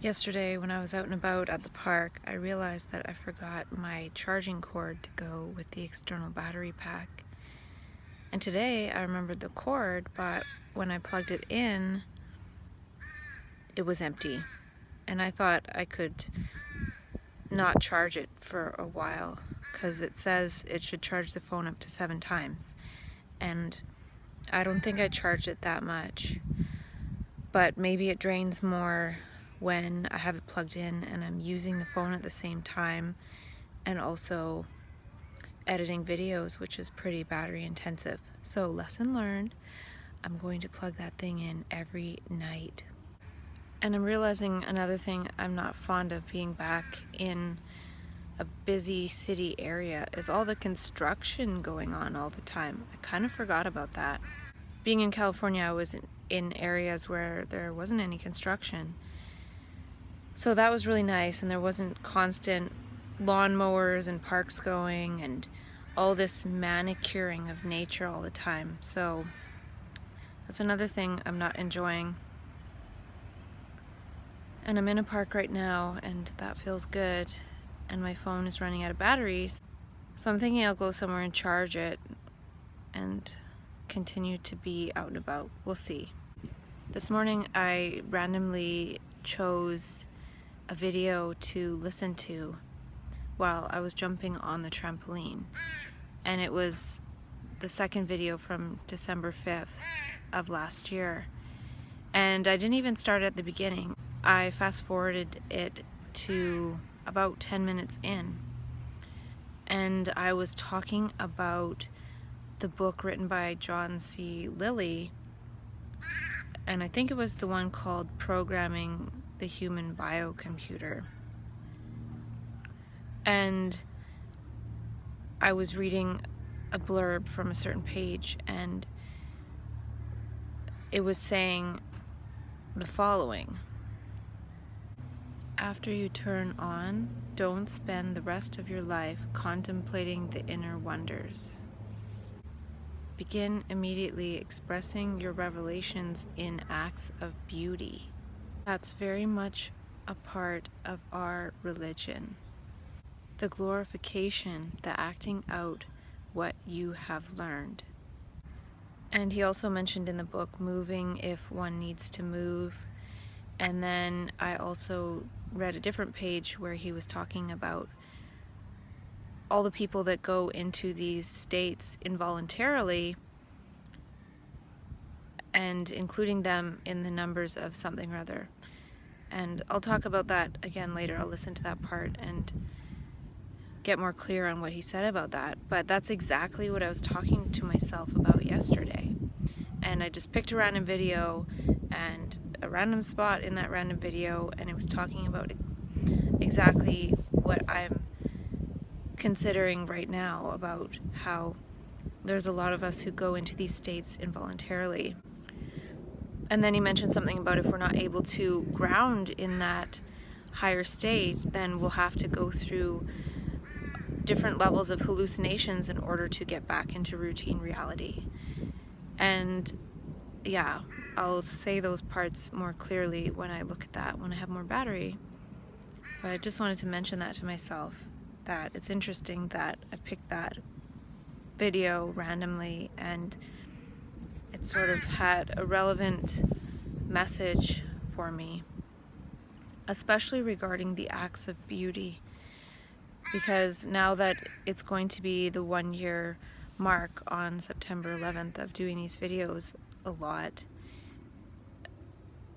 Yesterday when I was out and about at the park, I realized that I forgot my charging cord to go with the external battery pack. And today I remembered the cord, but when I plugged it in, it was empty. And I thought I could not charge it for a while because it says it should charge the phone up to 7 times. And I don't think I charged it that much, but maybe it drains more when I have it plugged in and I'm using the phone at the same time and also editing videos, which is pretty battery intensive. So lesson learned, I'm going to plug that thing in every night. And I'm realizing another thing I'm not fond of being back in a busy city area is all the construction going on all the time. I kind of forgot about that. Being in California, I was in areas where there wasn't any construction. So that was really nice, and there wasn't constant lawnmowers and parks going and all this manicuring of nature all the time. So that's another thing I'm not enjoying. And I'm in a park right now, and that feels good, and my phone is running out of batteries. So I'm thinking I'll go somewhere and charge it and continue to be out and about. We'll see. This morning I randomly chose a video to listen to while I was jumping on the trampoline, and it was the second video from December 5th of last year, and I didn't even start at the beginning. I fast forwarded it to about 10 minutes in, and I was talking about the book written by John C. Lilly, and I think it was the one called Programming the Human Biocomputer. And I was reading a blurb from a certain page, and it was saying the following: after you turn on, don't spend the rest of your life contemplating the inner wonders. Begin immediately expressing your revelations in acts of beauty. That's very much a part of our religion. The glorification, the acting out what you have learned. And he also mentioned in the book moving if one needs to move. And then I also read a different page where he was talking about all the people that go into these states involuntarily and including them in the numbers of something or other. And I'll talk about that again later. I'll listen to that part and get more clear on what he said about that. But that's exactly what I was talking to myself about yesterday. And I just picked a random video and a random spot in that random video, and it was talking about exactly what I'm considering right now, about how there's a lot of us who go into these states involuntarily. And then he mentioned something about if we're not able to ground in that higher state, then we'll have to go through different levels of hallucinations in order to get back into routine reality. And yeah, I'll say those parts more clearly when I look at that, when I have more battery. But I just wanted to mention that to myself, that it's interesting that I picked that video randomly and it sort of had a relevant message for me, especially regarding the acts of beauty, because now that it's going to be the 1-year mark on September 11th of doing these videos a lot,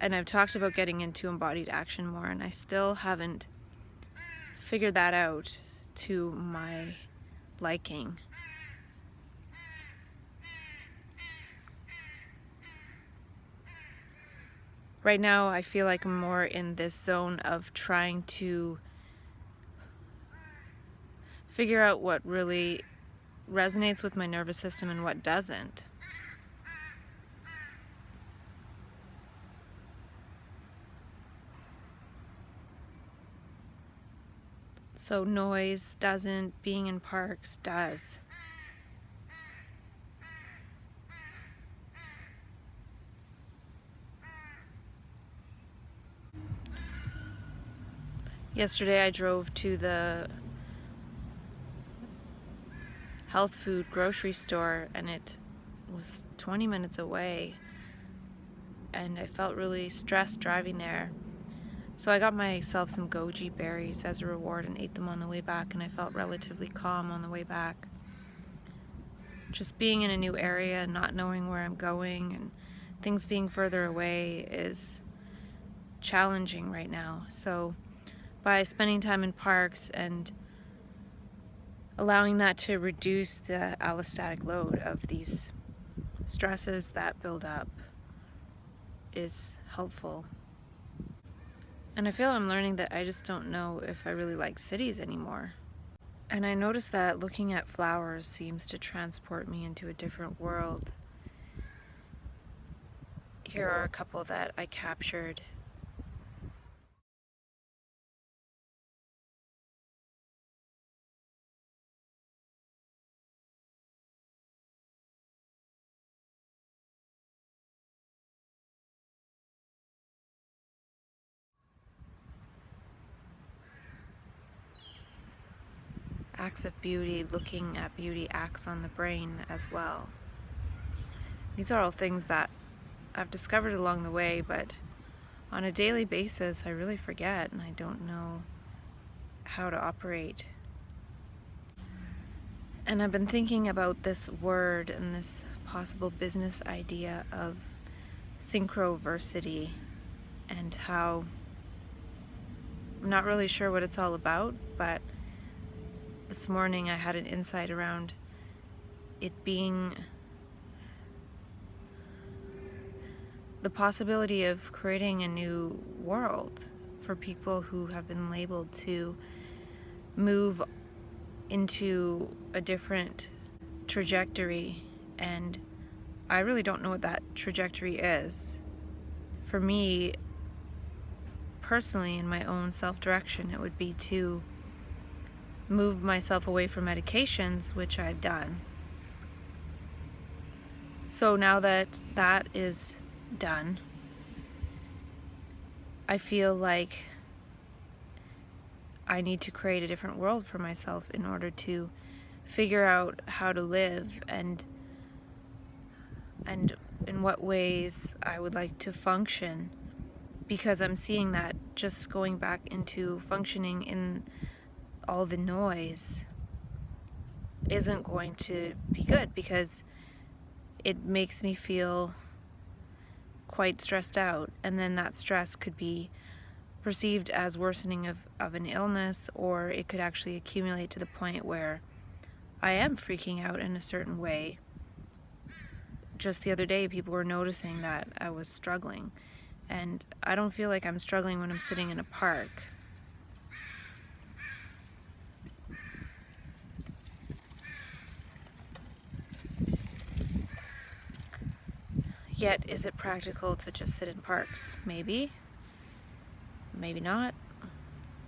and I've talked about getting into embodied action more, and I still haven't figured that out to my liking. Right now I feel like I'm more in this zone of trying to figure out what really resonates with my nervous system and what doesn't. So noise doesn't, being in parks does. Yesterday I drove to the health food grocery store and it was 20 minutes away, and I felt really stressed driving there. So I got myself some goji berries as a reward and ate them on the way back, and I felt relatively calm on the way back. Just being in a new area, not knowing where I'm going, and things being further away is challenging right now. So by spending time in parks and allowing that to reduce the allostatic load of these stresses that build up is helpful. And I feel I'm learning that I just don't know if I really like cities anymore. And I noticed that looking at flowers seems to transport me into a different world. Here are a couple that I captured. Acts of beauty, looking at beauty acts on the brain as well. These are all things that I've discovered along the way, but on a daily basis I really forget and I don't know how to operate. And I've been thinking about this word and this possible business idea of synchronicity, and how I'm not really sure what it's all about, but this morning I had an insight around it being the possibility of creating a new world for people who have been labeled to move into a different trajectory, and I really don't know what that trajectory is. For me, personally, in my own self-direction, it would be to move myself away from medications, which I've done. So now that that is done, I feel like I need to create a different world for myself in order to figure out how to live and in what ways I would like to function, because I'm seeing that just going back into functioning in all the noise isn't going to be good, because it makes me feel quite stressed out, and then that stress could be perceived as worsening of an illness, or it could actually accumulate to the point where I am freaking out in a certain way. Just the other day, people were noticing that I was struggling, and I don't feel like I'm struggling when I'm sitting in a park. Yet, is it practical to just sit in parks? Maybe. Maybe not.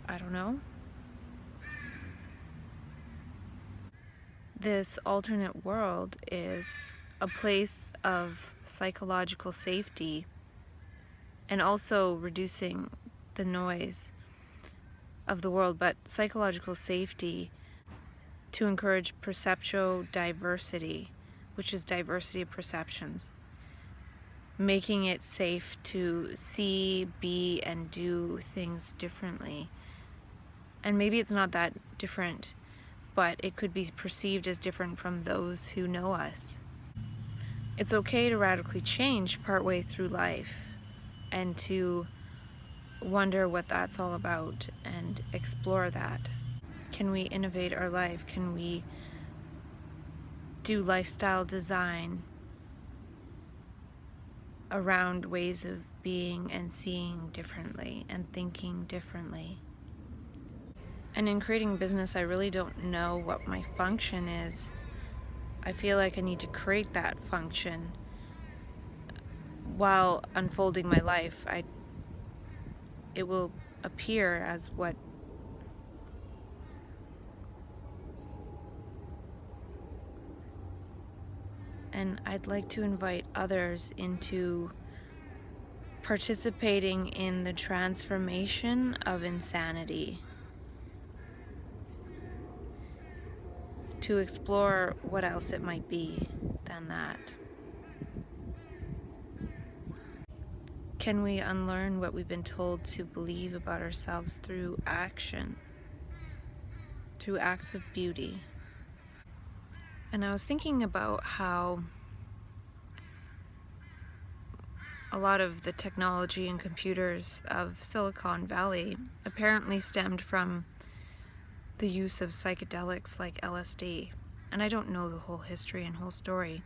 I don't know. This alternate world is a place of psychological safety and also reducing the noise of the world, but psychological safety to encourage perceptual diversity, which is diversity of perceptions, making it safe to see, be, and do things differently. And maybe it's not that different, but it could be perceived as different from those who know us. It's okay to radically change partway through life and to wonder what that's all about and explore that. Can we innovate our life? Can we do lifestyle design around ways of being and seeing differently and thinking differently? And in creating business, I really don't know what my function is. I feel like I need to create that function while unfolding my life. It will appear as what and I'd like to invite others into participating in the transformation of insanity, to explore what else it might be than that. Can we unlearn what we've been told to believe about ourselves through action, through acts of beauty? And I was thinking about how a lot of the technology and computers of Silicon Valley apparently stemmed from the use of psychedelics like LSD. And I don't know the whole history and whole story,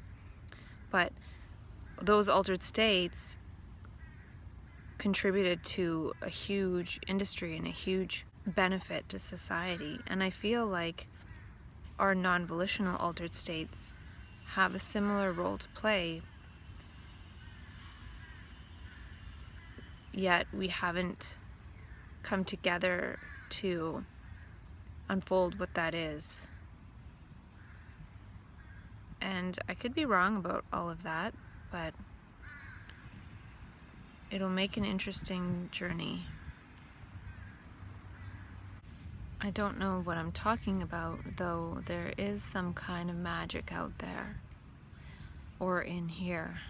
but those altered states contributed to a huge industry and a huge benefit to society. And I feel like our non-volitional altered states have a similar role to play, yet we haven't come together to unfold what that is. And I could be wrong about all of that, but it'll make an interesting journey. I don't know what I'm talking about, though there is some kind of magic out there, or in here.